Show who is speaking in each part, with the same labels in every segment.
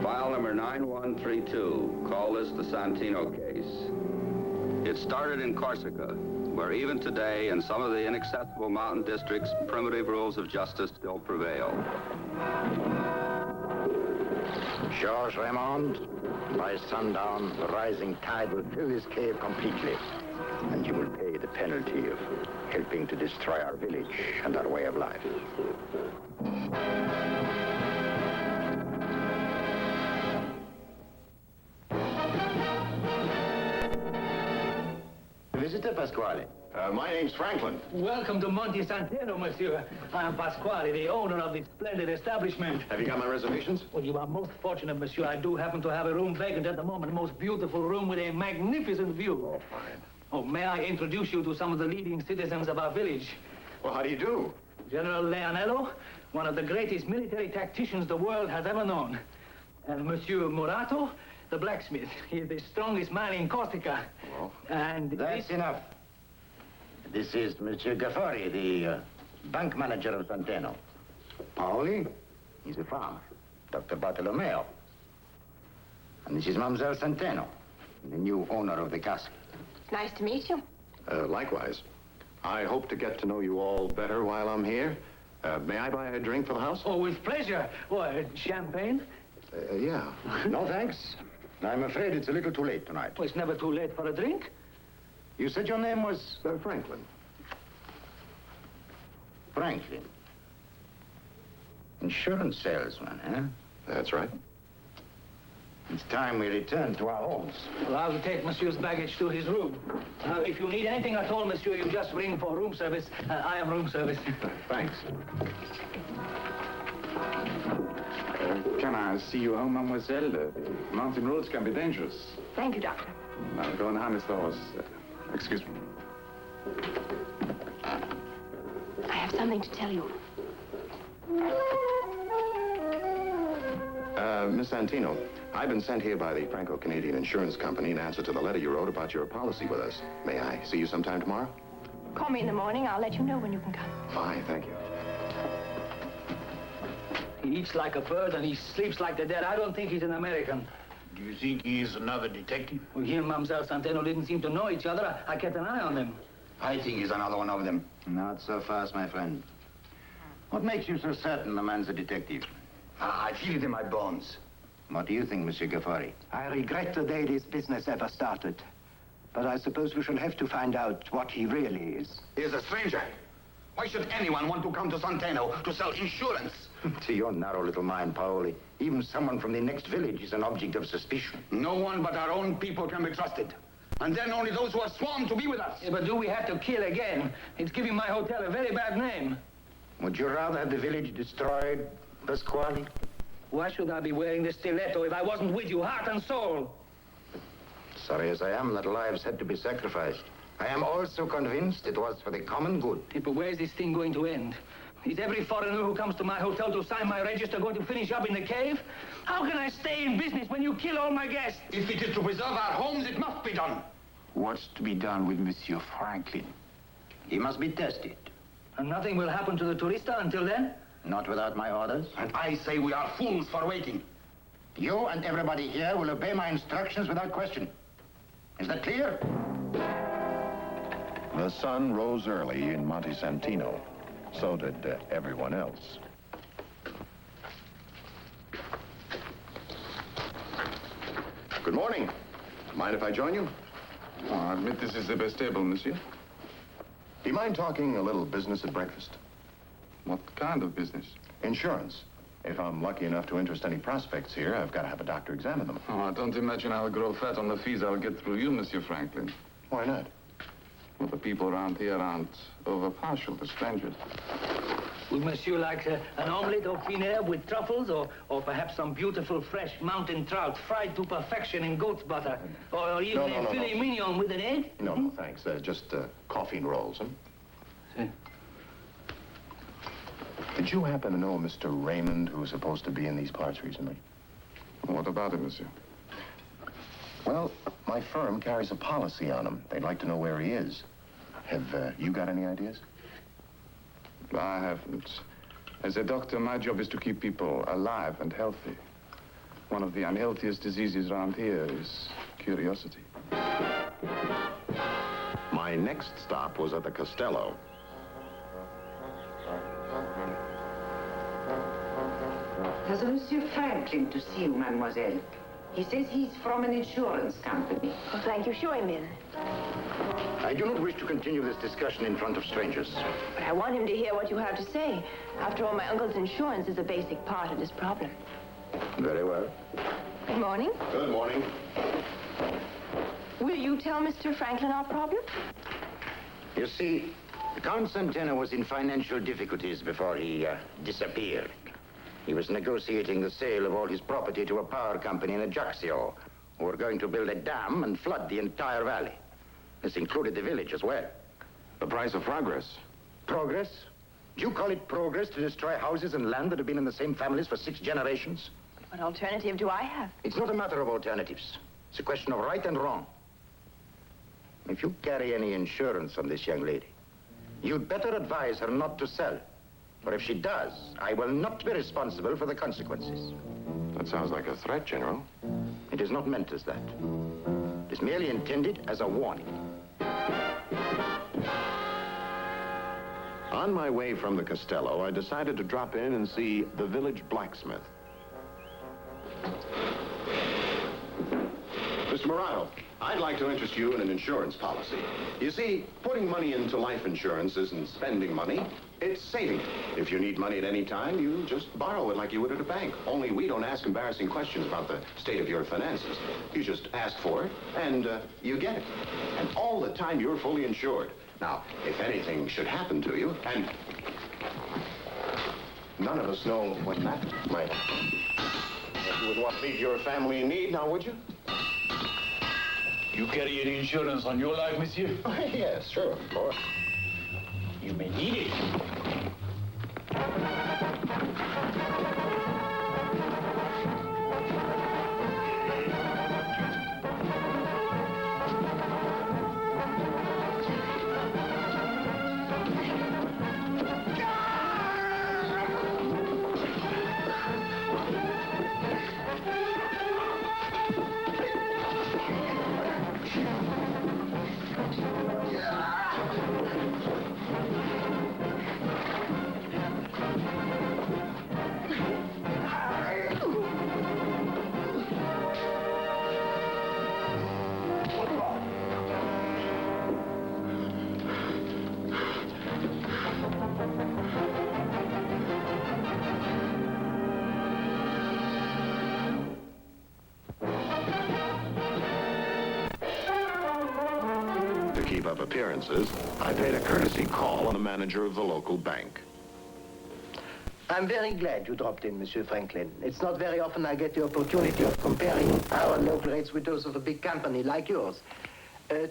Speaker 1: File number 9132. Call this the Santino Case. It started in Corsica, where even today, in some of the inaccessible mountain districts, primitive rules of justice still prevail.
Speaker 2: Georges Raymond, by sundown, the rising tide will fill this cave completely, and you will pay the penalty of helping to destroy our village and our way of life. Visitor, Pasquale.
Speaker 3: My name's Franklin.
Speaker 4: Welcome to Monte Santino, monsieur. I am Pasquale, the owner of this splendid establishment.
Speaker 3: Have you got my reservations?
Speaker 4: Well, you are most fortunate, monsieur. I do happen to have a room vacant at the moment, a most beautiful room with a magnificent view.
Speaker 3: Oh, fine.
Speaker 4: Oh, may I introduce you to some of the leading citizens of our village?
Speaker 3: Well, how do you do?
Speaker 4: General Leonello, one of the greatest military tacticians the world has ever known. And Monsieur Murato, the blacksmith. He is the strongest man in Corsica.
Speaker 3: Well,
Speaker 4: and
Speaker 2: that's enough. This is Monsieur Gaffori, the bank manager of Santino. Paoli, he's a farmer. Dr. Bartolomeo. And this is Mademoiselle Santino, the new owner of the castle.
Speaker 5: Nice to meet you.
Speaker 3: Likewise. I hope to get to know you all better while I'm here. May I buy a drink for the house?
Speaker 4: Oh, with pleasure. What, champagne?
Speaker 3: Yeah.
Speaker 2: No, thanks. I'm afraid it's a little too late tonight.
Speaker 4: Well, it's never too late for a drink.
Speaker 2: You said your name was...
Speaker 3: Franklin.
Speaker 2: Franklin. Insurance salesman, huh?
Speaker 3: That's right.
Speaker 2: It's time we return to our homes.
Speaker 4: Well, I will take Monsieur's baggage to his room. If you need anything at all, Monsieur, you just ring for room service. I am room service.
Speaker 3: Thanks.
Speaker 6: Can I see you home, mademoiselle? Mountain roads can be dangerous.
Speaker 5: Thank you, Doctor.
Speaker 6: Now, go and harness the horse. Excuse me.
Speaker 5: I have something to tell you.
Speaker 3: Miss Santino, I've been sent here by the Franco-Canadian Insurance Company in answer to the letter you wrote about your policy with us. May I see you sometime tomorrow?
Speaker 5: Call me in the morning. I'll let you know when you can come.
Speaker 3: Fine, thank you.
Speaker 4: He eats like a bird and he sleeps like the dead. I don't think he's an American.
Speaker 2: Do you think he's another detective?
Speaker 4: Well, he and Mademoiselle Santino didn't seem to know each other. I kept an eye on them.
Speaker 2: I think he's another one of them. Not so fast, my friend. What makes you so certain the man's a detective?
Speaker 7: I feel it in my bones.
Speaker 2: What do you think, Monsieur Gaffori?
Speaker 8: I regret the day this business ever started. But I suppose we shall have to find out what he really is.
Speaker 7: He is a stranger. Why should anyone want to come to Santino to sell insurance?
Speaker 2: To your narrow little mind, Paoli, even someone from the next village is an object of suspicion.
Speaker 7: No one but our own people can be trusted. And then only those who are sworn to be with us.
Speaker 4: Yeah, but do we have to kill again? It's giving my hotel a very bad name.
Speaker 2: Would you rather have the village destroyed, Pasquale?
Speaker 4: Why should I be wearing this stiletto if I wasn't with you, heart and soul?
Speaker 2: Sorry as I am that lives had to be sacrificed. I am also convinced it was for the common good.
Speaker 4: Yeah, but where's this thing going to end? Is every foreigner who comes to my hotel to sign my register going to finish up in the cave? How can I stay in business when you kill all my guests?
Speaker 7: If it is to preserve our homes, it must be done.
Speaker 6: What's to be done with Monsieur Franklin?
Speaker 2: He must be tested.
Speaker 4: And nothing will happen to the tourista until then?
Speaker 2: Not without my orders.
Speaker 7: And I say we are fools for waiting.
Speaker 2: You and everybody here will obey my instructions without question. Is that clear?
Speaker 3: The sun rose early in Monte Santino. So did everyone else. Good morning. Mind if I join you?
Speaker 6: Oh, I admit this is the best table, monsieur.
Speaker 3: Do you mind talking a little business at breakfast?
Speaker 6: What kind of business?
Speaker 3: Insurance. If I'm lucky enough to interest any prospects here, I've got to have a doctor examine them.
Speaker 6: Oh, I don't imagine I'll grow fat on the fees I'll get through you, Monsieur Franklin.
Speaker 3: Why not?
Speaker 6: Well, the people around here aren't over-partial to strangers.
Speaker 4: Would Monsieur like an omelette au finere with truffles, or perhaps some beautiful fresh mountain trout fried to perfection in goat's butter? Or even a filet mignon with an egg?
Speaker 3: No, thanks. Just coffee and rolls, huh?
Speaker 4: Si.
Speaker 3: Did you happen to know Mr. Raymond, who was supposed to be in these parts recently?
Speaker 6: What about it, monsieur?
Speaker 3: Well, my firm carries a policy on him. They'd like to know where he is. Have you got any ideas?
Speaker 6: I haven't. As a doctor, my job is to keep people alive and healthy. One of the unhealthiest diseases around here is curiosity.
Speaker 3: My next stop was at the Costello.
Speaker 9: Has Monsieur Franklin to see you, mademoiselle? He says he's from an insurance company.
Speaker 5: Well, thank you. Show him in.
Speaker 2: I do not wish to continue this discussion in front of strangers.
Speaker 5: But I want him to hear what you have to say. After all, my uncle's insurance is a basic part of this problem.
Speaker 2: Very well.
Speaker 5: Good morning.
Speaker 3: Good morning.
Speaker 5: Will you tell Mr. Franklin our problem?
Speaker 2: You see, Count Santino was in financial difficulties before he disappeared. He was negotiating the sale of all his property to a power company in Ajaccio, who were going to build a dam and flood the entire valley. This included the village as well.
Speaker 3: The price of progress.
Speaker 2: Progress? Do you call it progress to destroy houses and land that have been in the same families for 6 generations?
Speaker 5: What alternative do I have?
Speaker 2: It's not a matter of alternatives. It's a question of right and wrong. If you carry any insurance on this young lady, you'd better advise her not to sell. For if she does, I will not be responsible for the consequences.
Speaker 3: That sounds like a threat, General.
Speaker 2: It is not meant as that. It is merely intended as a warning.
Speaker 3: On my way from the Costello, I decided to drop in and see the village blacksmith. Mr. Murato, I'd like to interest you in an insurance policy. You see, putting money into life insurance isn't spending money, it's saving it. If you need money at any time, you just borrow it like you would at a bank. Only we don't ask embarrassing questions about the state of your finances. You just ask for it, and you get it. And all the time, you're fully insured. Now, if anything should happen to you, and none of us know when that might happen. You would want to leave your family in need, now, would you?
Speaker 10: You carry any insurance on your life, monsieur?
Speaker 3: Oh, yes, sure, of course.
Speaker 10: You may need it.
Speaker 3: Keep up appearances, I paid a courtesy call on the manager of the local bank.
Speaker 8: I'm very glad you dropped in, Monsieur Franklin. It's not very often I get the opportunity of comparing our local rates with those of a big company like yours.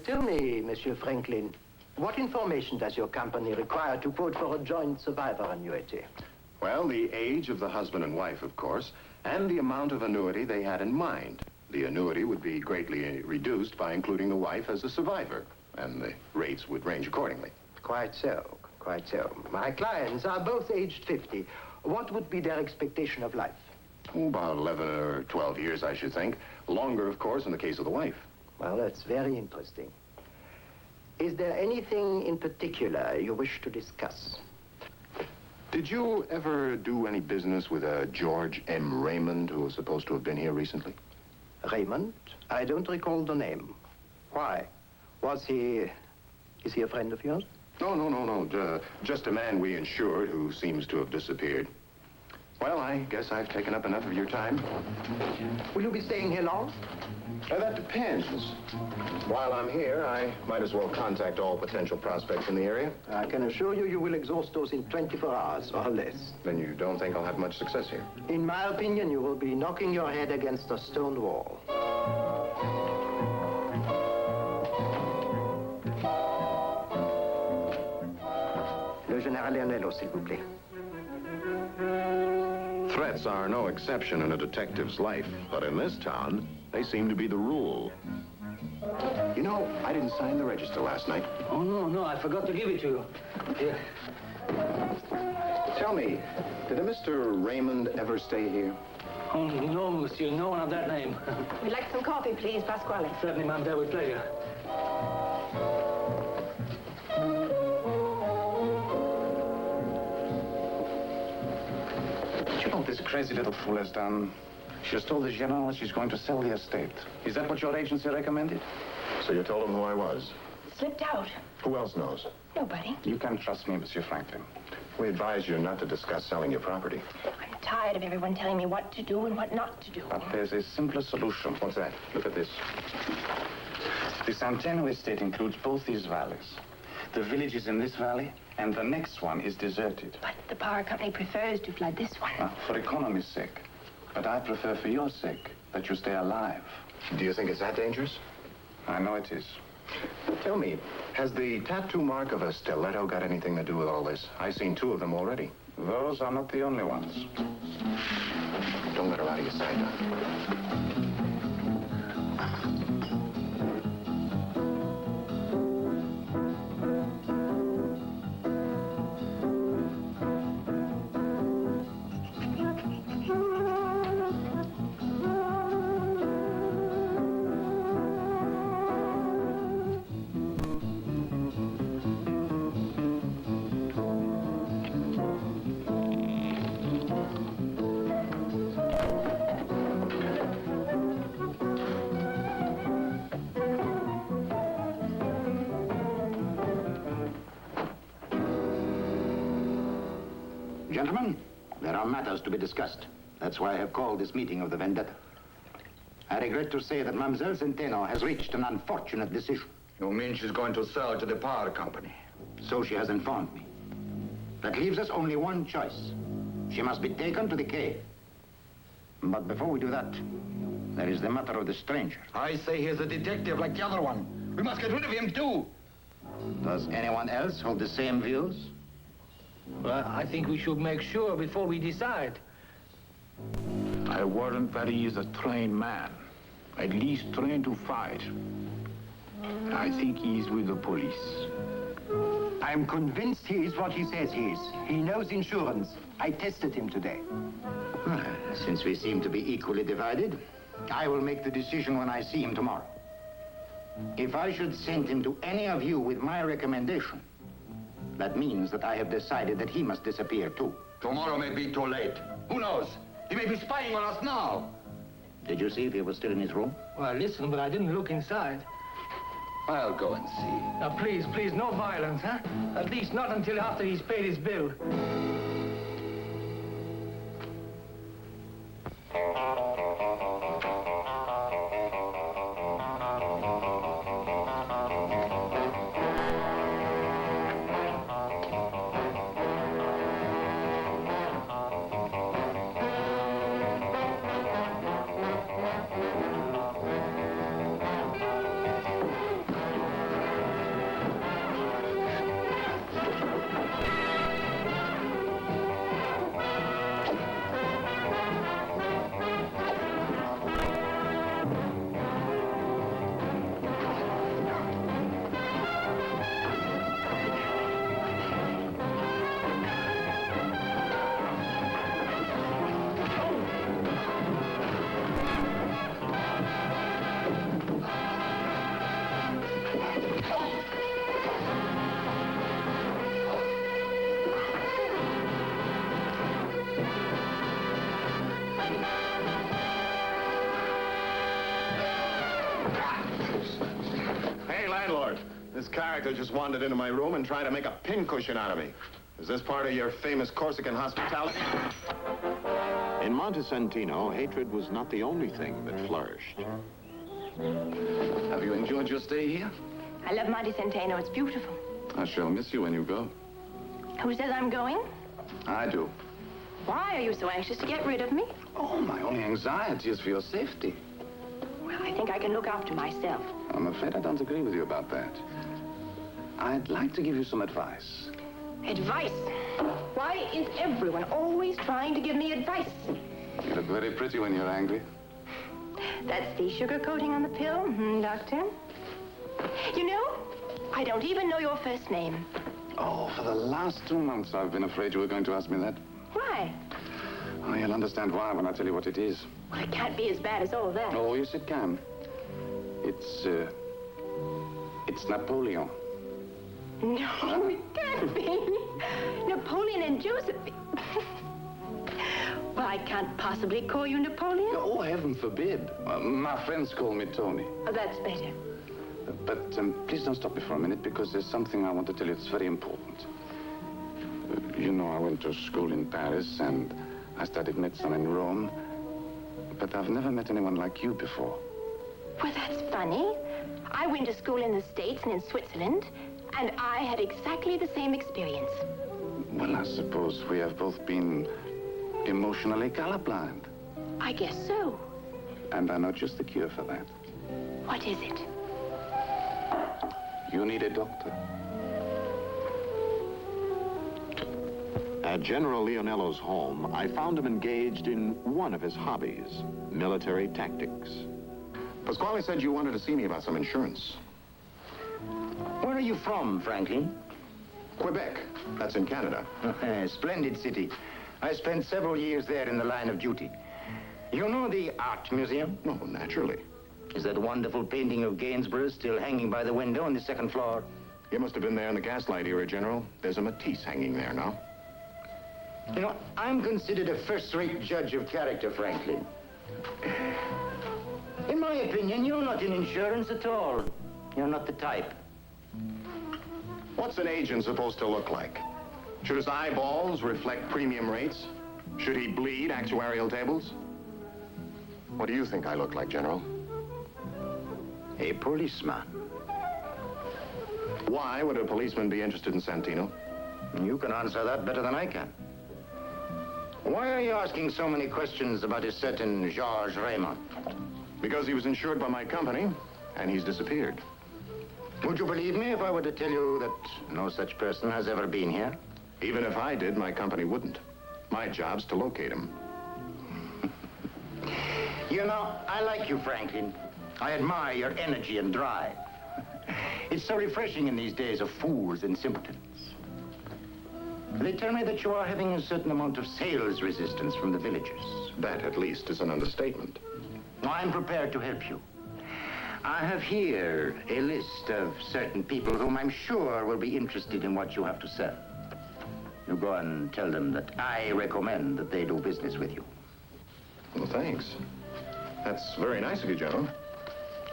Speaker 8: Tell me, Monsieur Franklin, what information does your company require to quote for a joint survivor annuity?
Speaker 3: Well, the age of the husband and wife, of course, and the amount of annuity they had in mind. The annuity would be greatly reduced by including the wife as a survivor, and the rates would range accordingly.
Speaker 8: Quite so, quite so. My clients are both aged 50. What would be their expectation of life?
Speaker 3: Oh, about 11 or 12 years, I should think. Longer, of course, in the case of the wife.
Speaker 8: Well, that's very interesting. Is there anything in particular you wish to discuss?
Speaker 3: Did you ever do any business with a George M. Raymond who was supposed to have been here recently?
Speaker 8: Raymond? I don't recall the name. Why? Is he a friend of yours?
Speaker 3: No. Just a man we insured who seems to have disappeared. Well, I guess I've taken up enough of your time.
Speaker 8: Will you be staying here long?
Speaker 3: That depends. While I'm here, I might as well contact all potential prospects in the area.
Speaker 8: I can assure you, you will exhaust those in 24 hours or less.
Speaker 3: Then you don't think I'll have much success here?
Speaker 8: In my opinion, you will be knocking your head against a stone wall. Le Général Ernello, s'il vous plaît.
Speaker 3: Threats are no exception in a detective's life, but in this town, they seem to be the rule. You know, I didn't sign the register last night.
Speaker 4: Oh, no, I forgot to give it to you. Here.
Speaker 3: Tell me, did a Mr. Raymond ever stay here?
Speaker 4: Oh, no, monsieur, no one of that name.
Speaker 5: We'd like some coffee, please, Pasquale.
Speaker 4: Certainly, mademoiselle, with pleasure.
Speaker 6: You know what this crazy little fool has done? She has told the general she's going to sell the estate. Is that what your agency recommended?
Speaker 3: So you told him who I was?
Speaker 5: Slipped out.
Speaker 3: Who else knows?
Speaker 5: Nobody.
Speaker 6: You can trust me, Monsieur Franklin.
Speaker 3: We advise you not to discuss selling your property.
Speaker 5: I'm tired of everyone telling me what to do and what not to do.
Speaker 6: But there's a simpler solution.
Speaker 3: What's that?
Speaker 6: Look at this. The Santino estate includes both these valleys. The village is in this valley, and the next one is deserted.
Speaker 5: But the power company prefers to flood this one.
Speaker 6: For economy's sake. But I prefer for your sake that you stay alive.
Speaker 3: Do you think it's that dangerous?
Speaker 6: I know it is.
Speaker 3: Tell me, has the tattoo mark of a stiletto got anything to do with all this? I've seen 2 of them already.
Speaker 6: Those are not the only ones.
Speaker 3: Don't let her out of your sight, huh?
Speaker 2: Gentlemen, there are matters to be discussed. That's why I have called this meeting of the Vendetta. I regret to say that Mademoiselle Centeno has reached an unfortunate decision.
Speaker 7: You mean she's going to sell to the power company?
Speaker 2: So she has informed me. That leaves us only one choice. She must be taken to the cave. But before we do that, there is the matter of the stranger.
Speaker 7: I say he's a detective like the other one. We must get rid of him, too.
Speaker 2: Does anyone else hold the same views?
Speaker 4: Well, I think we should make sure before we decide.
Speaker 6: I warrant that he is a trained man. At least trained to fight. I think he is with the police.
Speaker 8: I'm convinced he is what he says he is. He knows insurance. I tested him today.
Speaker 2: Well, since we seem to be equally divided, I will make the decision when I see him tomorrow. If I should send him to any of you with my recommendation, that means that I have decided that he must disappear, too.
Speaker 7: Tomorrow may be too late. Who knows? He may be spying on us now.
Speaker 2: Did you see if he was still in his room?
Speaker 4: Well, listen, but I didn't look inside.
Speaker 7: I'll go and see.
Speaker 4: Now, please, no violence, huh? At least not until after he's paid his bill.
Speaker 3: This character just wandered into my room and tried to make a pincushion out of me. Is this part of your famous Corsican hospitality? In Monte Santino, hatred was not the only thing that flourished.
Speaker 6: Have you enjoyed your stay here?
Speaker 5: I love Monte Santino. It's beautiful.
Speaker 6: I shall miss you when you go.
Speaker 5: Who says I'm going?
Speaker 6: I do.
Speaker 5: Why are you so anxious to get rid of me?
Speaker 6: Oh, my only anxiety is for your safety.
Speaker 5: Well, I think I can look after myself.
Speaker 6: I'm afraid I don't agree with you about that. I'd like to give you some advice.
Speaker 5: Advice? Why is everyone always trying to give me advice?
Speaker 6: You look very pretty when you're angry.
Speaker 5: That's the sugar coating on the pill, doctor? You know, I don't even know your first name.
Speaker 6: Oh, for the last 2 months, I've been afraid you were going to ask me that.
Speaker 5: Why?
Speaker 6: Oh, you'll understand why when I tell you what it is.
Speaker 5: Well, it can't be as bad as all that.
Speaker 6: Oh, yes, it can. It's Napoleon.
Speaker 5: No, it can't be. Napoleon and Josephine. Well, I can't possibly call you Napoleon.
Speaker 6: Oh, heaven forbid. My friends call me Tony.
Speaker 5: Oh, that's better.
Speaker 6: But please don't stop me for a minute, because there's something I want to tell you that's very important. You know, I went to school in Paris, and I studied medicine in Rome. But I've never met anyone like you before.
Speaker 5: Well, that's funny. I went to school in the States and in Switzerland, and I had exactly the same experience.
Speaker 6: Well, I suppose we have both been emotionally colorblind.
Speaker 5: I guess so.
Speaker 6: And I know just the cure for that.
Speaker 5: What is it?
Speaker 6: You need a doctor.
Speaker 3: At General Leonello's home, I found him engaged in one of his hobbies, military tactics. Pasquale said you wanted to see me about some insurance.
Speaker 2: Where are you from, Franklin?
Speaker 3: Quebec. That's in Canada.
Speaker 2: Splendid city. I spent several years there in the line of duty. You know the Art Museum?
Speaker 3: Oh, naturally.
Speaker 2: Is that wonderful painting of Gainsborough still hanging by the window on the second floor?
Speaker 3: You must have been there in the gaslight era, General. There's a Matisse hanging there now.
Speaker 2: You know, I'm considered a first-rate judge of character, Franklin. In my opinion, you're not in insurance at all. You're not the type.
Speaker 3: What's an agent supposed to look like? Should his eyeballs reflect premium rates? Should he bleed actuarial tables? What do you think I look like, General?
Speaker 2: A policeman.
Speaker 3: Why would a policeman be interested in Santino?
Speaker 2: You can answer that better than I can. Why are you asking so many questions about a certain Georges Raymond?
Speaker 3: Because he was insured by my company, and he's disappeared.
Speaker 2: Would you believe me if I were to tell you that no such person has ever been here?
Speaker 3: Even if I did, my company wouldn't. My job's to locate him.
Speaker 2: You know, I like you, Franklin. I admire your energy and drive. It's so refreshing in these days of fools and simpletons. They tell me that you are having a certain amount of sales resistance from the villagers.
Speaker 3: That, at least, is an understatement.
Speaker 2: I'm prepared to help you. I have here a list of certain people whom I'm sure will be interested in what you have to sell. You go and tell them that I recommend that they do business with you.
Speaker 3: Well, thanks. That's very nice of you, General.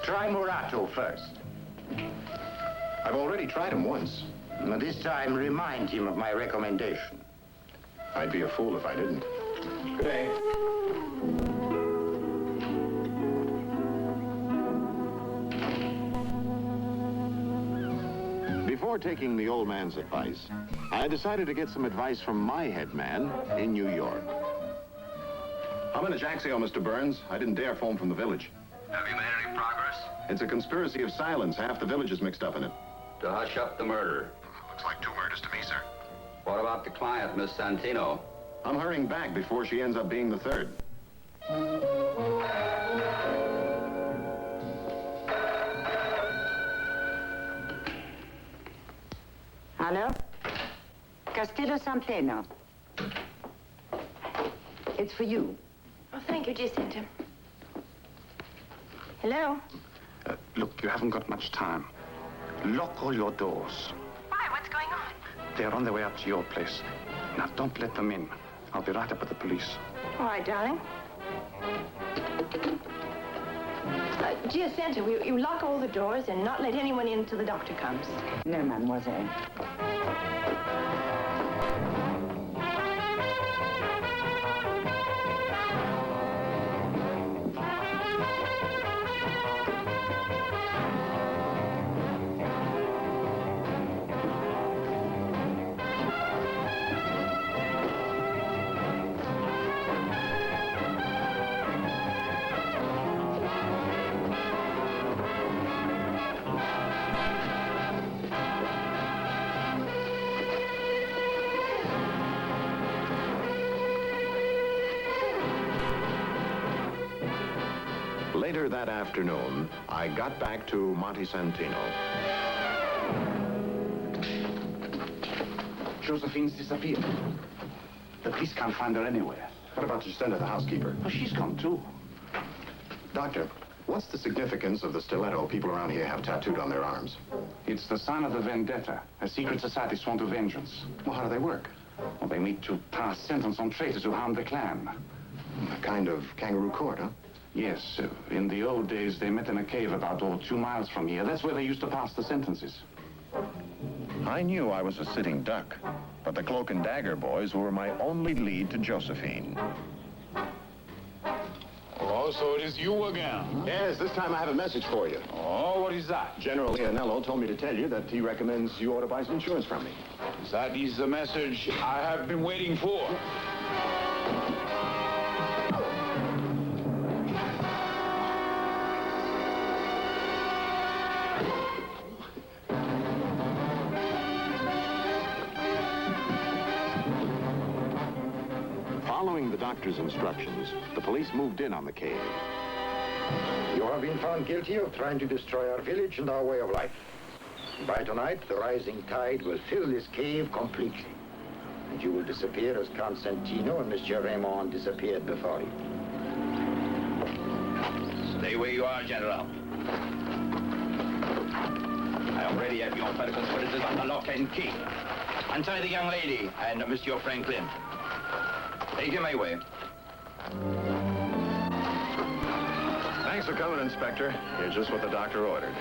Speaker 2: Try Murato first.
Speaker 3: I've already tried him once.
Speaker 2: Now, this time, remind him of my recommendation.
Speaker 3: I'd be a fool if I didn't. Good day. Before taking the old man's advice, I decided to get some advice from my head man in New York. I'm in Ajaccio, Mr. Burns. I didn't dare phone from the village.
Speaker 1: Have you made any progress?
Speaker 3: It's a conspiracy of silence. Half the village is mixed up in it.
Speaker 1: To hush up the murder.
Speaker 3: Looks like 2 murders to me, sir.
Speaker 1: What about the client, Miss Santino?
Speaker 3: I'm hurrying back before she ends up being the 3rd.
Speaker 9: Hello? Castello Santeno. It's for you.
Speaker 5: Oh, thank you, Giacinta. Hello?
Speaker 6: Look, you haven't got much time. Lock all your doors.
Speaker 5: Why? What's going on?
Speaker 6: They're on their way up to your place. Now, don't let them in. I'll be right up with the police.
Speaker 5: All right, darling. Giacinta, you lock all the doors and not let anyone in till the doctor comes.
Speaker 9: No, mademoiselle.
Speaker 3: later that afternoon, I got back to Monte Santino.
Speaker 6: Josephine's disappeared. The police can't find her anywhere.
Speaker 3: What about Giacinta, the housekeeper?
Speaker 6: Oh, she's gone too.
Speaker 3: Doctor, what's the significance of the stiletto people around here have tattooed on their arms?
Speaker 6: It's the sign of the vendetta, a secret society sworn to vengeance.
Speaker 3: Well, how do they work?
Speaker 6: Well, they meet to pass sentence on traitors who harm the clan.
Speaker 3: A kind of kangaroo court, huh?
Speaker 6: Yes, in the old days, they met in a cave about 2 miles from here. That's where they used to pass the sentences.
Speaker 3: I knew I was a sitting duck, but the Cloak and Dagger boys were my only lead to Josephine.
Speaker 10: Oh, so it is you again?
Speaker 3: Yes, this time I have a message for you.
Speaker 10: Oh, what is that?
Speaker 3: General Leonello told me to tell you that he recommends you ought to buy some insurance from me.
Speaker 10: That is the message I have been waiting for.
Speaker 3: Following the doctor's instructions, the police moved in on the cave.
Speaker 2: You have been found guilty of trying to destroy our village and our way of life. By tonight, the rising tide will fill this cave completely. And you will disappear as Count Santino and Mr. Raymond disappeared before you.
Speaker 11: Stay where you are, General. I already have your purpose for it on the lock and key. Untie the young lady and Monsieur Franklin. Take him away.
Speaker 3: Thanks for coming, Inspector. You're just what the doctor ordered.